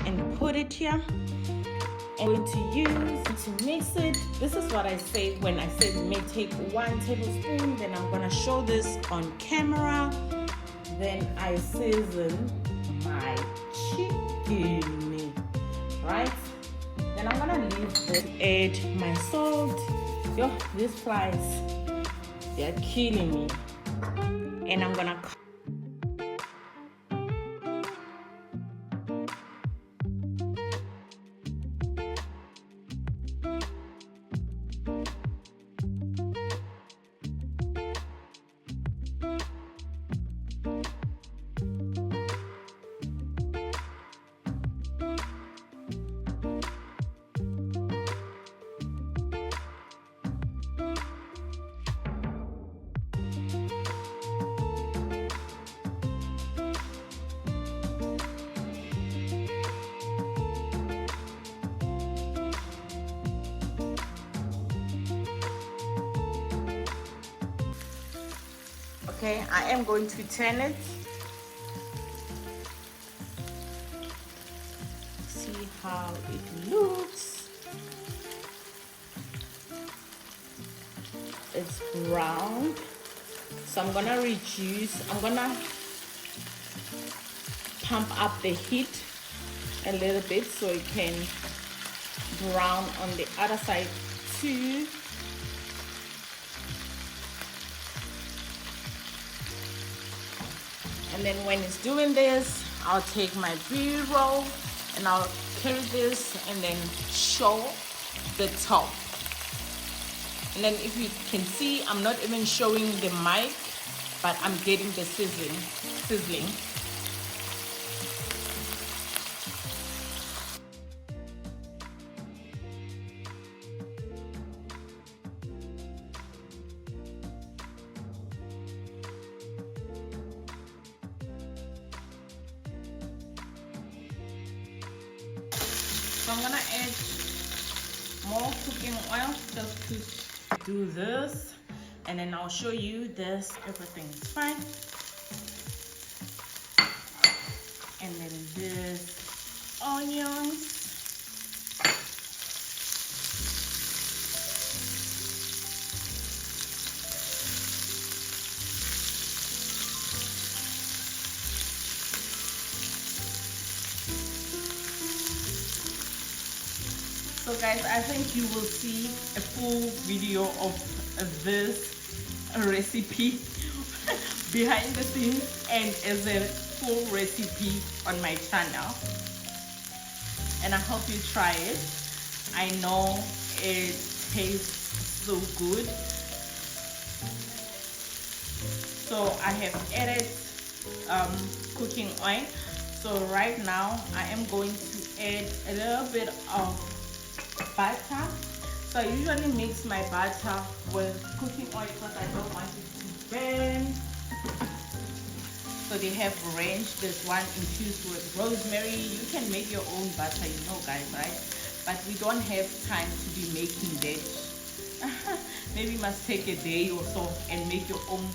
And put it here. I'm going to use to mix it. This is what I say when I say may take 1 tablespoon. Then I'm gonna show this on camera. Then I season my chicken, right? Then I'm gonna leave this. Add my salt. Yo, these flies, they're killing me. And I'm gonna okay, I am going to turn it. See how it looks. It's brown. So I'm gonna reduce, I'm gonna pump up the heat a little bit so it can brown on the other side too. And then when it's doing this, I'll take my B-roll and I'll carry this and then show the top. And then if you can see, I'm not even showing the mic, but I'm getting the sizzling. So I'm gonna add more cooking oil just to do this, and then I'll show you this. Everything is fine. And then this onions. So guys, I think you will see a full video of this recipe behind the scenes and as a full recipe on my channel. And I hope you try it. I know it tastes so good. So I have added cooking oil. So right now I am going to add a little bit of butter. So I usually mix my butter with cooking oil because I don't want it to burn. So they have range. There's one infused with rosemary. You can make your own butter, you know guys, right? But we don't have time to be making that. Maybe you must take a day or so and make your own.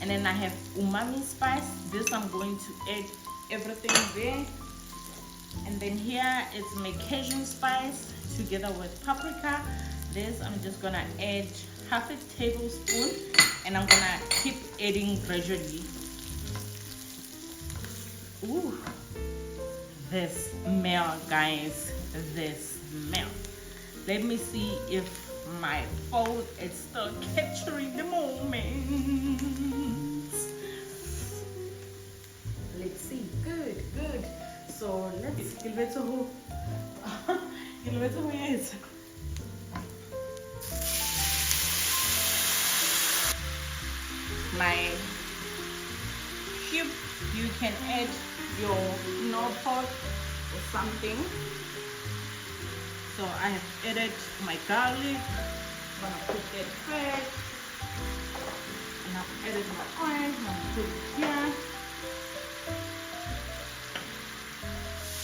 And then I have umami spice. This I'm going to add everything there. And then here it's my Cajun spice together with paprika. This I'm just gonna add half a tablespoon, and I'm gonna keep adding gradually. Ooh, this smell, guys, this smell. Let me see if my phone is still capturing the moment. Let's see. Good, good. So let's give it to yes. My cube. You can add your pot or something. So I have added my garlic. I'm gonna put that first. And I've added my oil. I'm gonna put it here.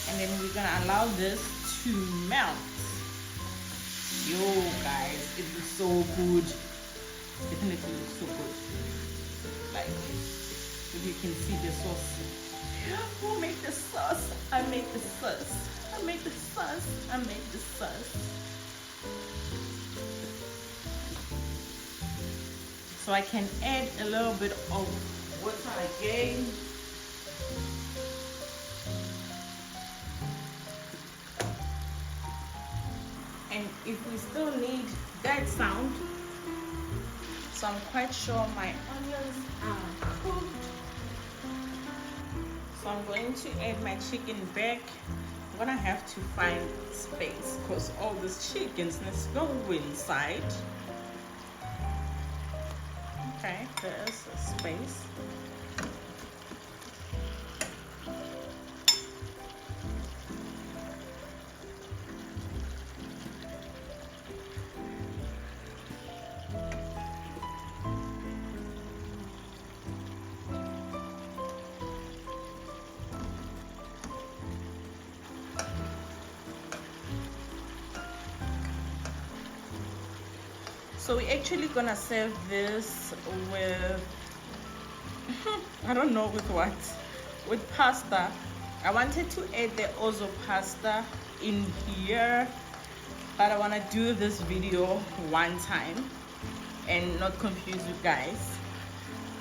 And then we're gonna allow this to melt. Yo guys, it looks so good. Definitely looks so good. Like, if you can see the sauce. Who made the sauce? I made the sauce. I made the sauce. I made the sauce. So I can add a little bit of water again. And if we still need that sound, so I'm quite sure my onions are cooked. So I'm going to add my chicken back. I'm gonna have to find space because all these chickens let's go inside. Okay, there's a space. So we're actually gonna serve this with I don't know with what, with pasta. I wanted to add the ozo pasta in here, but I want to do this video one time and not confuse you guys.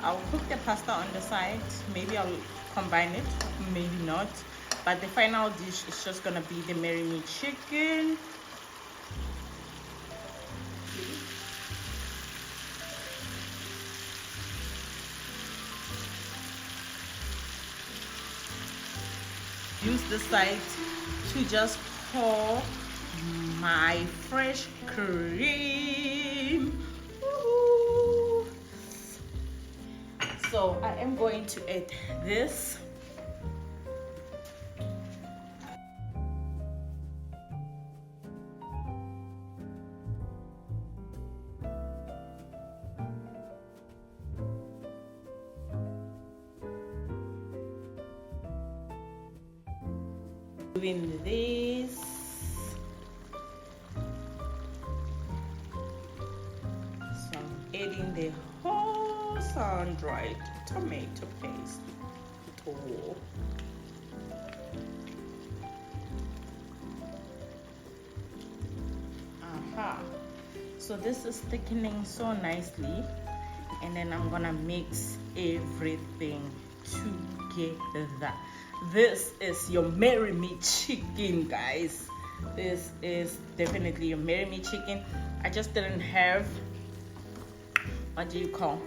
I'll cook the pasta on the side. Maybe I'll combine it, maybe not, but the final dish is just gonna be the Mary Me chicken. Use the side to just pour my fresh cream. Woo-hoo. So I am going to add this. Doing this. So I'm adding the whole sun-dried tomato paste. Aha. So this is thickening so nicely, and then I'm gonna mix everything together. This is your Mary Me chicken, guys. This is definitely your Mary Me chicken. I just didn't have, what do you call,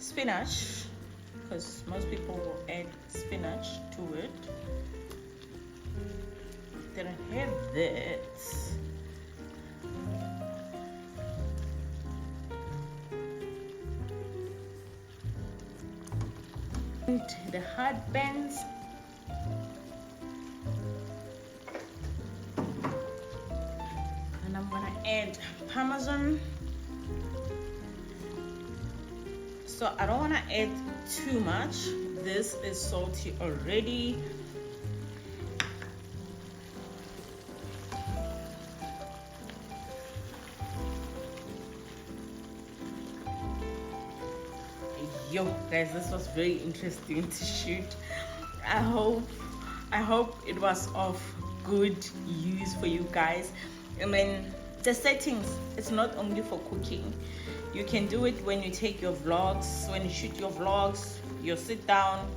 spinach, because most people will add spinach to it. Didn't have that. The hard bands. And I'm gonna add parmesan. So I don't want to add too much. This is salty already. Yo guys, this was very interesting to shoot. I hope it was of good use for you guys. I mean, the settings, it's not only for cooking. You can do it when you take your vlogs, when you shoot your vlogs, you sit down.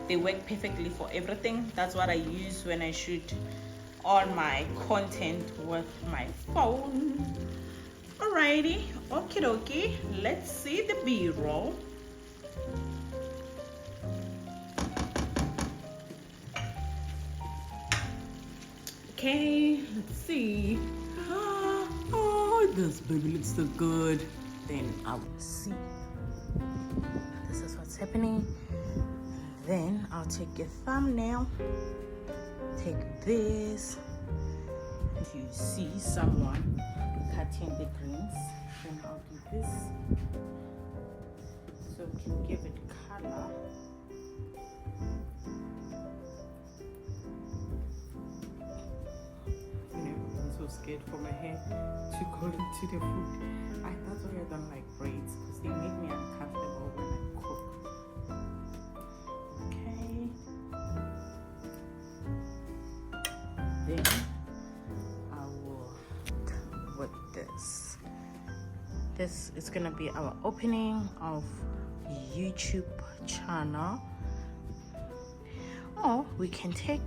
They work perfectly for everything. That's what I use when I shoot all my content with my phone. Alrighty, okie dokie, let's see the B-roll. Okay, let's see. Oh, this baby looks so good. Then I will see this is what's happening. Then I'll take a thumbnail, take this. If you see someone cutting the greens, then I'll do this so we can give it color. I'm so scared for my hair to go into the food. That's why I don't like braids, because they make me uncomfortable when I cook. Okay. Then I will with this. This is gonna be our opening of YouTube channel. Or we can take